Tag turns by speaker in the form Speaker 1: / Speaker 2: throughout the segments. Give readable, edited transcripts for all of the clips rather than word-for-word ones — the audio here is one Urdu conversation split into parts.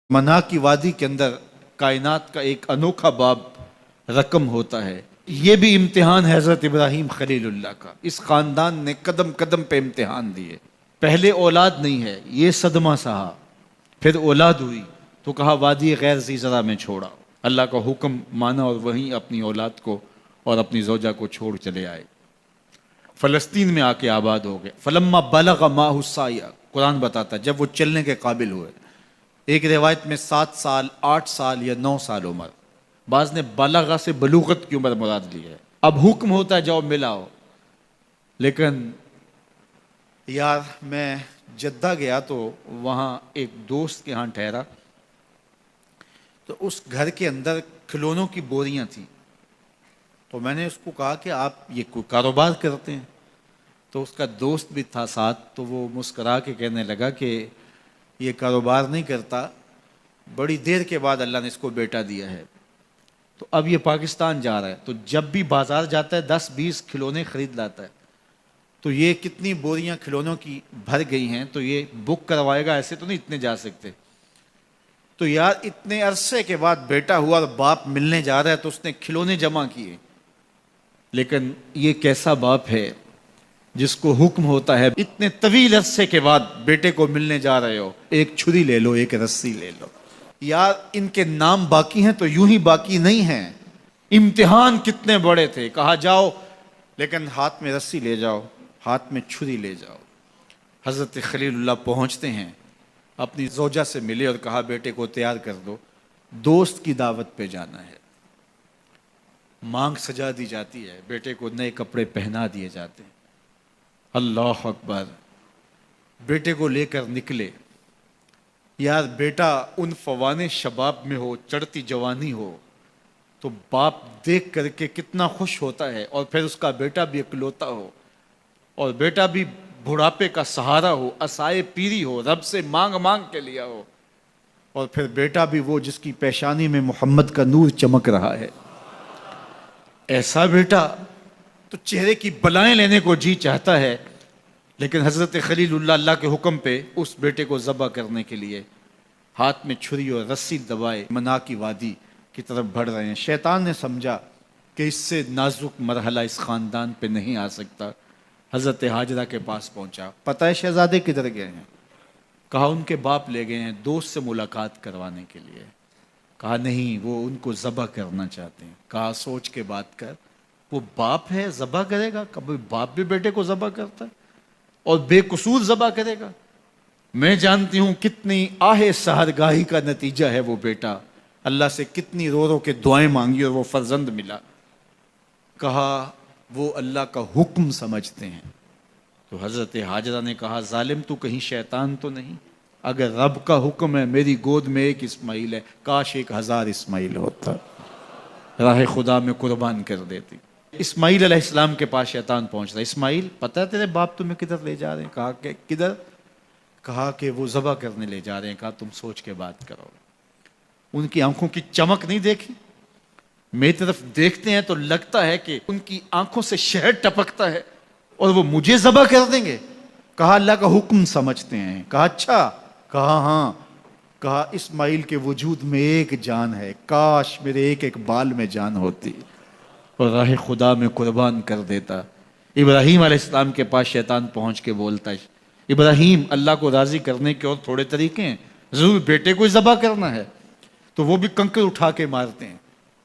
Speaker 1: منا کی وادی کے اندر کائنات کا ایک انوکھا باب رقم ہوتا ہے. یہ بھی امتحان ہے حضرت ابراہیم خلیل اللہ کا. اس خاندان نے قدم قدم پہ امتحان دیے. پہلے اولاد نہیں ہے، یہ صدمہ سہا. پھر اولاد ہوئی تو کہا وادی غیر ذی زرع میں چھوڑا. اللہ کا حکم مانا اور وہیں اپنی اولاد کو اور اپنی زوجہ کو چھوڑ چلے آئے. فلسطین میں آ کے آباد ہو گئے. فلما بلغ ماہ السعی، قرآن بتاتا جب وہ چلنے کے قابل ہوئے. ایک روایت میں 7 سال 8 سال یا 9 سال عمر. بعض نے بلغہ سے بلوغت کی عمر مراد لی ہے. اب حکم ہوتا ہے جاؤ ملاؤ. لیکن یار میں جدہ گیا تو وہاں ایک دوست کے ہاں ٹھہرا تو اس گھر کے اندر کھلونوں کی بوریاں تھیں. تو میں نے اس کو کہا کہ آپ یہ کوئی کاروبار کرتے ہیں؟ تو اس کا دوست بھی تھا ساتھ، تو وہ مسکرا کے کہنے لگا کہ یہ کاروبار نہیں کرتا، بڑی دیر کے بعد اللہ نے اس کو بیٹا دیا ہے. تو اب یہ پاکستان جا رہا ہے تو جب بھی بازار جاتا ہے 10-20 کھلونے خرید لاتا ہے. تو یہ کتنی بوریاں کھلونوں کی بھر گئی ہیں تو یہ بک کروائے گا، ایسے تو نہیں اتنے جا سکتے. تو یار اتنے عرصے کے بعد بیٹا ہوا اور باپ ملنے جا رہا ہے تو اس نے کھلونے جمع کیے. لیکن یہ کیسا باپ ہے جس کو حکم ہوتا ہے اتنے طویل عرصے کے بعد بیٹے کو ملنے جا رہے ہو، ایک چھری لے لو، ایک رسی لے لو. یار ان کے نام باقی ہیں تو یوں ہی باقی نہیں ہیں. امتحان کتنے بڑے تھے. کہا جاؤ، لیکن ہاتھ میں رسی لے جاؤ، ہاتھ میں چھری لے جاؤ. حضرت خلیل اللہ پہنچتے ہیں، اپنی زوجہ سے ملے اور کہا بیٹے کو تیار کر دو، دوست کی دعوت پہ جانا ہے. مانگ سجا دی جاتی ہے، بیٹے کو نئے کپڑے پہنا دیے جاتے ہیں. اللہ اکبر. بیٹے کو لے کر نکلے. یار بیٹا ان فوان شباب میں ہو، چڑھتی جوانی ہو تو باپ دیکھ کر کے کتنا خوش ہوتا ہے. اور پھر اس کا بیٹا بھی اکلوتا ہو اور بیٹا بھی بڑھاپے کا سہارا ہو، عصائے پیری ہو، رب سے مانگ مانگ کے لیا ہو. اور پھر بیٹا بھی وہ جس کی پیشانی میں محمد کا نور چمک رہا ہے. ایسا بیٹا تو چہرے کی بلائیں لینے کو جی چاہتا ہے. لیکن حضرت خلیل اللہ اللہ کے حکم پہ اس بیٹے کو ذبح کرنے کے لیے ہاتھ میں چھری اور رسی دبائے منا کی وادی کی طرف بڑھ رہے ہیں. شیطان نے سمجھا کہ اس سے نازک مرحلہ اس خاندان پہ نہیں آ سکتا. حضرت حاجرہ کے پاس پہنچا. پتہ ہے شہزادے کدھر گئے ہیں؟ کہا ان کے باپ لے گئے ہیں دوست سے ملاقات کروانے کے لیے. کہا نہیں، وہ ان کو ذبح کرنا چاہتے ہیں. کہا سوچ کے بات کر، وہ باپ ہے ذبح کرے گا؟ کبھی باپ بھی بیٹے کو ذبح کرتا ہے اور بے قصور ذبح کرے گا؟ میں جانتی ہوں کتنی آہ سحرگاہی کا نتیجہ ہے وہ بیٹا. اللہ سے کتنی رو رو کے دعائیں مانگی اور وہ فرزند ملا. کہا وہ اللہ کا حکم سمجھتے ہیں. تو حضرت حاجرہ نے کہا ظالم تو کہیں شیطان تو نہیں؟ اگر رب کا حکم ہے، میری گود میں ایک اسماعیل ہے، کاش 1000 اسماعیل ہوتا، راہ خدا میں قربان کر دیتی. اسماعیل علیہ السلام کے پاس شیطان پہنچ رہا ہے. اسماعیل پتہ ہے تیرے باپ تمہیں کدھر لے جا رہے ہیں؟ کہا کہ کدھر؟ کہا کہ وہ ذبح کرنے لے جا رہے ہیں. کہا تم سوچ کے بات کرو. ان کی آنکھوں کی چمک نہیں دیکھی؟ میری طرف دیکھتے ہیں تو لگتا ہے کہ ان کی آنکھوں سے شہد ٹپکتا ہے اور وہ مجھے ذبح کر دیں گے. کہا اللہ کا حکم سمجھتے ہیں. کہا اچھا. کہا ہاں. کہا اسماعیل کے وجود میں ایک جان ہے، کاش میرے ایک ایک بال میں جان ہوتی اور راہ خدا میں قربان کر دیتا. ابراہیم علیہ السلام کے پاس شیطان پہنچ کے بولتا ہے ابراہیم اللہ کو راضی کرنے کے اور تھوڑے طریقے ہیں، ضرور بیٹے کو ذبح کرنا ہے. تو وہ بھی کنکر اٹھا کے مارتے ہیں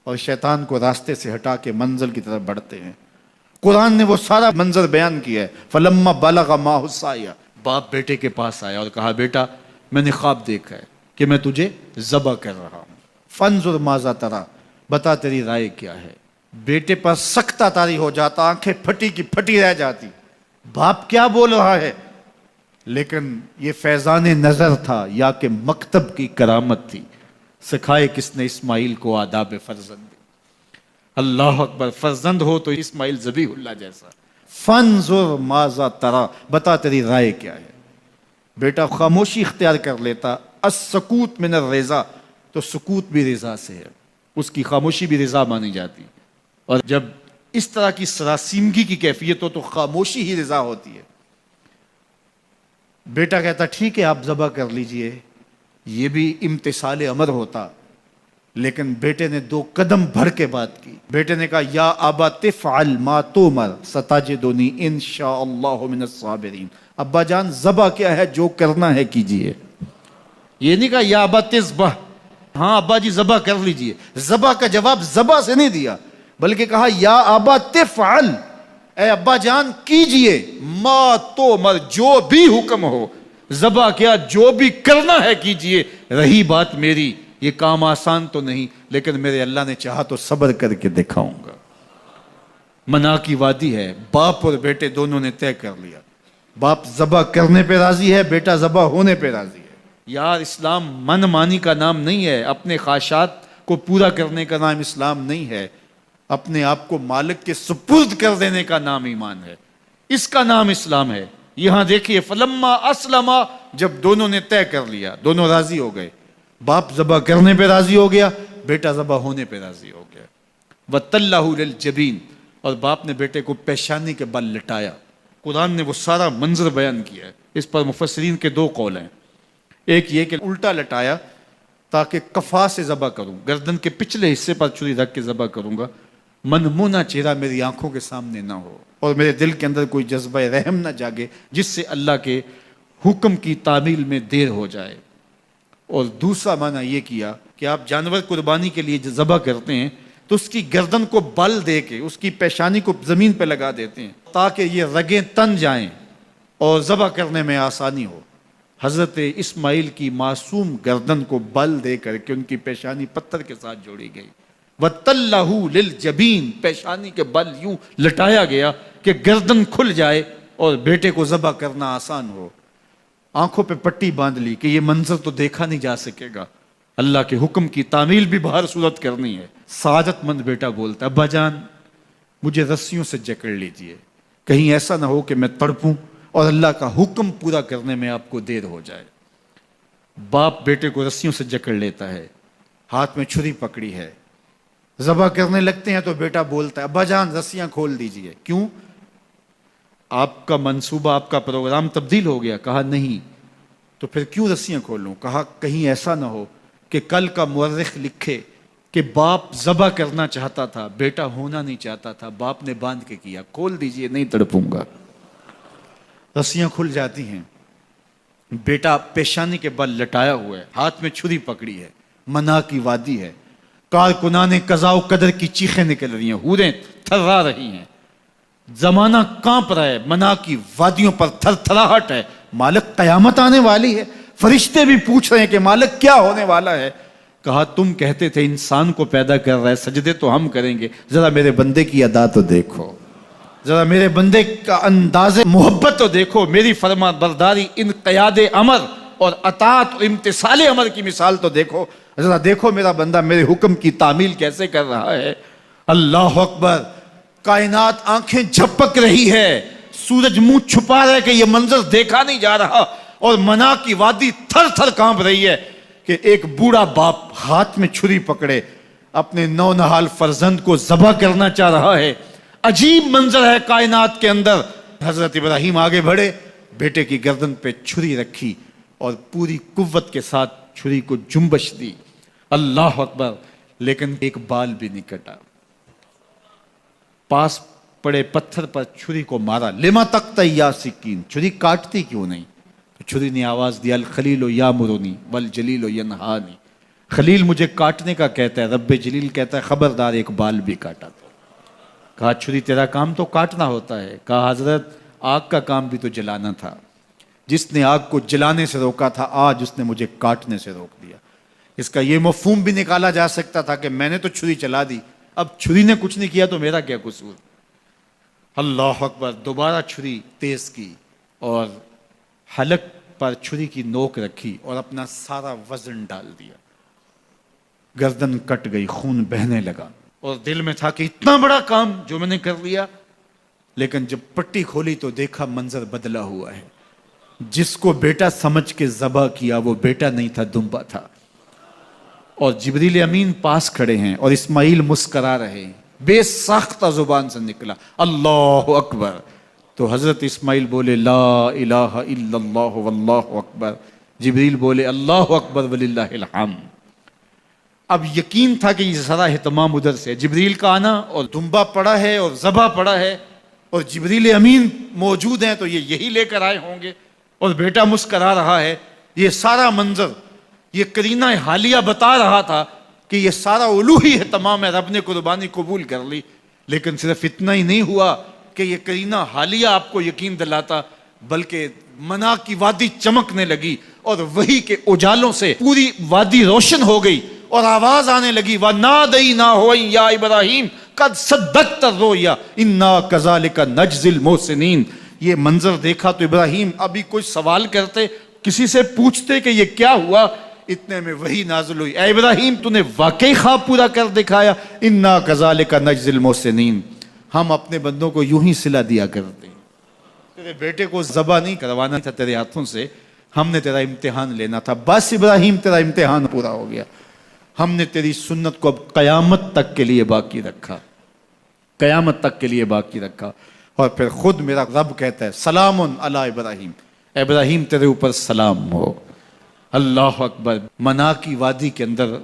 Speaker 1: اور شیطان کو راستے سے ہٹا کے منزل کی طرف بڑھتے ہیں. قرآن نے وہ سارا منظر بیان کیا ہے. فلما بلغ ماہ السعی، باپ بیٹے کے پاس آیا اور کہا بیٹا میں نے خواب دیکھا ہے کہ میں تجھے ذبح کر رہا ہوں. فانظر ماذا تری، بتا تیری رائے کیا ہے. بیٹے پر سختہ طاری ہو جاتا، آنکھیں پھٹی کی پھٹی رہ جاتی. باپ کیا بول رہا ہے؟ لیکن یہ فیضان نظر تھا یا کہ مکتب کی کرامت تھی. سکھائے کس نے اسماعیل کو آداب فرزند. اللہ اکبر. فرزند ہو تو اسماعیل ذبیح اللہ جیسا. فانظر ماذا تری، بتا تیری رائے کیا ہے. بیٹا خاموشی اختیار کر لیتا. السکوت من الرضا، تو سکوت بھی رضا سے ہے، اس کی خاموشی بھی رضا مانی جاتی. اور جب اس طرح کی سراسیمگی کی کیفیت ہو تو خاموشی ہی رضا ہوتی ہے. بیٹا کہتا ٹھیک ہے آپ ذبح کر لیجئے. یہ بھی امتثال امر ہوتا، لیکن بیٹے نے 2 قدم بھر کے بات کی. بیٹے نے کہا یا ابا تفعل ما تؤمر ستجدنی ان شاء اللہ من الصابرین. ابا جان ذبح کیا ہے، جو کرنا ہے کیجئے. یہ نہیں کہا یا ابا تذبح، ہاں ابا جی ذبح کر لیجئے. ذبح کا جواب ذبح سے نہیں دیا، بلکہ کہا یا ابا تفعل، اے ابا جان کیجئے، ما تؤمر، جو بھی حکم ہو. ذبح کیا، جو بھی کرنا ہے کیجئے. رہی بات میری، یہ کام آسان تو نہیں، لیکن میرے اللہ نے چاہا تو صبر کر کے دکھاؤں گا. منا کی وادی ہے، باپ اور بیٹے دونوں نے طے کر لیا. باپ ذبح کرنے پہ راضی ہے، بیٹا ذبح ہونے پہ راضی ہے. یار اسلام من مانی کا نام نہیں ہے، اپنے خواہشات کو پورا کرنے کا نام اسلام نہیں ہے، اپنے آپ کو مالک کے سپرد کر دینے کا نام ایمان ہے. اس کا نام اسلام ہے. یہاں دیکھیے فلما اسلما، جب دونوں نے طے کر لیا، دونوں راضی ہو گئے. باپ ذبح کرنے پہ راضی ہو گیا، بیٹا ذبح ہونے پہ راضی ہو گیا. وَتَلَّهُ لِلْجَبِينِ، اور باپ نے بیٹے کو پیشانی کے بل لٹایا. قرآن نے وہ سارا منظر بیان کیا ہے. اس پر مفسرین کے 2 قول ہیں. ایک یہ کہ الٹا لٹایا تاکہ کفا سے ذبح کروں، گردن کے پچھلے حصے پر چھری رکھ کے ذبح کروں گا، منمونہ چہرہ میری آنکھوں کے سامنے نہ ہو اور میرے دل کے اندر کوئی جذبہ رحم نہ جاگے جس سے اللہ کے حکم کی تعمیل میں دیر ہو جائے. اور دوسرا معنی یہ کیا کہ آپ جانور قربانی کے لیے ذبح کرتے ہیں تو اس کی گردن کو بل دے کے اس کی پیشانی کو زمین پہ لگا دیتے ہیں تاکہ یہ رگیں تن جائیں اور ذبح کرنے میں آسانی ہو. حضرت اسماعیل کی معصوم گردن کو بل دے کر کے ان کی پیشانی پتھر کے ساتھ جوڑی گئی. وَتَلَّهُ لِلْجَبِينِ، پیشانی کے بل یوں لٹایا گیا کہ گردن کھل جائے اور بیٹے کو ذبح کرنا آسان ہو. آنکھوں پہ پٹی باندھ لی کہ یہ منظر تو دیکھا نہیں جا سکے گا، اللہ کے حکم کی تعمیل بھی بہر صورت کرنی ہے. سعادت مند بیٹا بولتا ابا جان مجھے رسیوں سے جکڑ لیجئے، کہیں ایسا نہ ہو کہ میں تڑپوں اور اللہ کا حکم پورا کرنے میں آپ کو دیر ہو جائے. باپ بیٹے کو رسیوں سے جکڑ لیتا ہے، ہاتھ میں چھری پکڑی ہے، ذبح کرنے لگتے ہیں تو بیٹا بولتا ہے ابا جان رسیاں کھول دیجئے. کیوں؟ آپ کا منصوبہ، آپ کا پروگرام تبدیل ہو گیا. کہا نہیں. تو پھر کیوں رسیاں کھولوں؟ کہا کہیں ایسا نہ ہو کہ کل کا مورخ لکھے کہ باپ ذبح کرنا چاہتا تھا، بیٹا ہونا نہیں چاہتا تھا، باپ نے باندھ کے کیا. کھول دیجئے، نہیں تڑپوں گا. رسیاں کھل جاتی ہیں. بیٹا پیشانی کے بل لٹایا ہوا ہے، ہاتھ میں چھری پکڑی ہے، منا کی وادی ہے، کارکنان قضاء و قدر کی چیخیں نکل رہی ہیں، حوریں تھرا رہی ہیں، زمانہ کانپ رہا ہے، منا کی وادیوں پر تھر تھراہٹ ہے. مالک قیامت آنے والی ہے. فرشتے بھی پوچھ رہے ہیں کہ مالک کیا ہونے والا ہے. کہا تم کہتے تھے انسان کو پیدا کر رہا ہے، سجدے تو ہم کریں گے، ذرا میرے بندے کی ادا تو دیکھو، ذرا میرے بندے کا انداز محبت تو دیکھو، میری فرما برداری، انقیاد امر اور اطاعت اور امتثال امر کی مثال تو دیکھو، ذرا دیکھو میرا بندہ میرے حکم کی تعمیل کیسے کر رہا ہے. اللہ اکبر. کائنات آنکھیں جھپک رہی ہے، سورج منہ چھپا رہا ہے کہ یہ منظر دیکھا نہیں جا رہا، اور منا کی وادی تھر تھر کانپ رہی ہے کہ ایک بوڑھا باپ ہاتھ میں چھری پکڑے اپنے نونہال فرزند کو ذبح کرنا چاہ رہا ہے. عجیب منظر ہے کائنات کے اندر. حضرت ابراہیم آگے بڑھے، بیٹے کی گردن پہ چھری رکھی اور پوری قوت کے ساتھ چھری کو جنبش دی. اللہ اکبر. لیکن ایک بال بھی نہیں کٹا. پاس پڑے پتھر پر چھری کو مارا. لما تقطع یا سکین، چھری کاٹتی کیوں نہیں؟ تو چھری نے آواز دیا الخلیل یامرنی والجلیل ینہانی، خلیل مجھے کاٹنے کا کہتا ہے، رب جلیل کہتا ہے خبردار ایک بال بھی کاٹا. کہا چھری تیرا کام تو کاٹنا ہوتا ہے. کہا حضرت آگ کا کام بھی تو جلانا تھا، جس نے آگ کو جلانے سے روکا تھا آج اس نے مجھے کاٹنے سے روک دیا. اس کا یہ مفہوم بھی نکالا جا سکتا تھا کہ میں نے تو چھری چلا دی، اب چھری نے کچھ نہیں کیا تو میرا کیا قصور. اللہ اکبر. دوبارہ چھری تیز کی اور حلق پر چھری کی نوک رکھی اور اپنا سارا وزن ڈال دیا. گردن کٹ گئی، خون بہنے لگا اور دل میں تھا کہ اتنا بڑا کام جو میں نے کر لیا. لیکن جب پٹی کھولی تو دیکھا منظر بدلا ہوا ہے. جس کو بیٹا سمجھ کے ذبح کیا وہ بیٹا نہیں تھا، دمبا تھا. اور جبریل امین پاس کھڑے ہیں اور اسماعیل مسکرا رہے ہیں. بے ساختہ زبان سے نکلا اللہ اکبر. تو حضرت اسماعیل بولے لا الہ الا اللہ واللہ اکبر. جبریل بولے اللہ اکبر وللہ الحمد۔ اب یقین تھا کہ یہ سارا اہتمام ادھر سے، جبریل کا آنا اور دمبا پڑا ہے اور ذبح پڑا ہے اور جبریل امین موجود ہیں تو یہ یہی لے کر آئے ہوں گے، اور بیٹا مسکرا رہا ہے۔ یہ سارا منظر، یہ قرینہ حالیہ بتا رہا تھا کہ یہ سارا الوہی اہتمام ہے، رب نے قربانی قبول کر لی۔ لیکن صرف اتنا ہی نہیں ہوا کہ یہ قرینہ حالیہ آپ کو یقین دلاتا، بلکہ منا کی وادی چمکنے لگی اور وہی کے اجالوں سے پوری وادی روشن ہو گئی، اور آواز آنے لگی وَنَادَيْنَاهُ أَن يَا إِبْرَاهِيمُ قَدْ صَدَّقْتَ الرُّؤْيَا إِنَّا كَذَلِكَ نَجْزِي الْمُحْسِنِينَ۔ یہ منظر دیکھا تو ابراہیم ابھی کوئی سوال کرتے، کسی سے پوچھتے کہ یہ کیا ہوا، اتنے میں وہی نازل ہوئی، اے ابراہیم تو نے واقعی خواب پورا کر دکھایا، اِنَّا كَذَلِكَ نَجْزِي الْمُحْسِنِينَ، ہم اپنے بندوں کو یوں ہی صلہ دیا کرتے ہیں۔ تیرے بیٹے کو ذبح نہیں کروانا تھا تیرے ہاتھوں سے، ہم نے تیرا امتحان لینا تھا، بس ابراہیم تیرا امتحان پورا ہو گیا۔ ہم نے تیری سنت کو اب قیامت تک کے لیے باقی رکھا، قیامت تک کے لیے باقی رکھا۔ اور پھر خود میرا رب کہتا ہے سلام علی ابراہیم، اے ابراہیم تیرے اوپر سلام ہو۔ اللہ اکبر۔ منا کی وادی کے اندر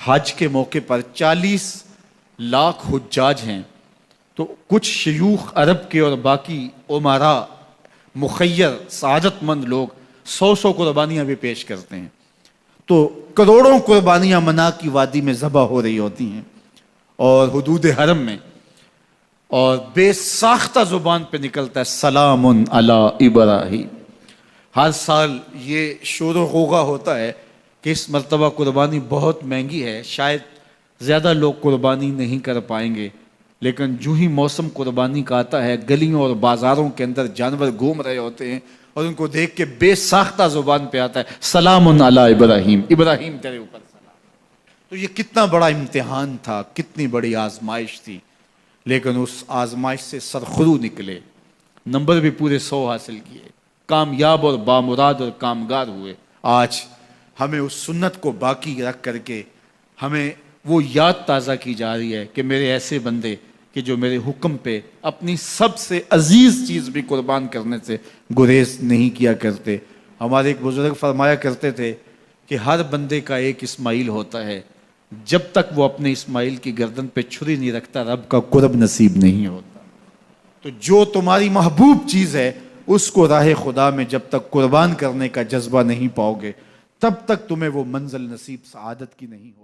Speaker 1: حج کے موقع پر 40 لاکھ حجاج ہیں، تو کچھ شیوخ عرب کے اور باقی عمرا مخیر سعادت مند لوگ 100 قربانیاں بھی پیش کرتے ہیں، تو کروڑوں قربانیاں منا کی وادی میں ذبح ہو رہی ہوتی ہیں اور حدود حرم میں، اور بے ساختہ زبان پہ نکلتا ہے سلام علی ابراہیم۔ ہر سال یہ شور و غوغا ہوتا ہے کہ اس مرتبہ قربانی بہت مہنگی ہے، شاید زیادہ لوگ قربانی نہیں کر پائیں گے، لیکن جو ہی موسم قربانی کا آتا ہے گلیوں اور بازاروں کے اندر جانور گھوم رہے ہوتے ہیں اور ان کو دیکھ کے بے ساختہ زبان پہ آتا ہے سلام علی ابراہیم، ابراہیم تیرے اوپر سلام۔ تو یہ کتنا بڑا امتحان تھا، کتنی بڑی آزمائش تھی، لیکن اس آزمائش سے سرخرو نکلے، نمبر بھی پورے 100 حاصل کیے، کامیاب اور بامراد اور کامگار ہوئے۔ آج ہمیں اس سنت کو باقی رکھ کر کے ہمیں وہ یاد تازہ کی جا رہی ہے کہ میرے ایسے بندے کہ جو میرے حکم پہ اپنی سب سے عزیز چیز بھی قربان کرنے سے گریز نہیں کیا کرتے۔ ہمارے ایک بزرگ فرمایا کرتے تھے کہ ہر بندے کا ایک اسماعیل ہوتا ہے، جب تک وہ اپنے اسماعیل کی گردن پہ چھری نہیں رکھتا رب کا قرب نصیب نہیں ہوتا۔ تو جو تمہاری محبوب چیز ہے اس کو راہ خدا میں جب تک قربان کرنے کا جذبہ نہیں پاؤ گے، تب تک تمہیں وہ منزل نصیب سعادت کی نہیں ہو۔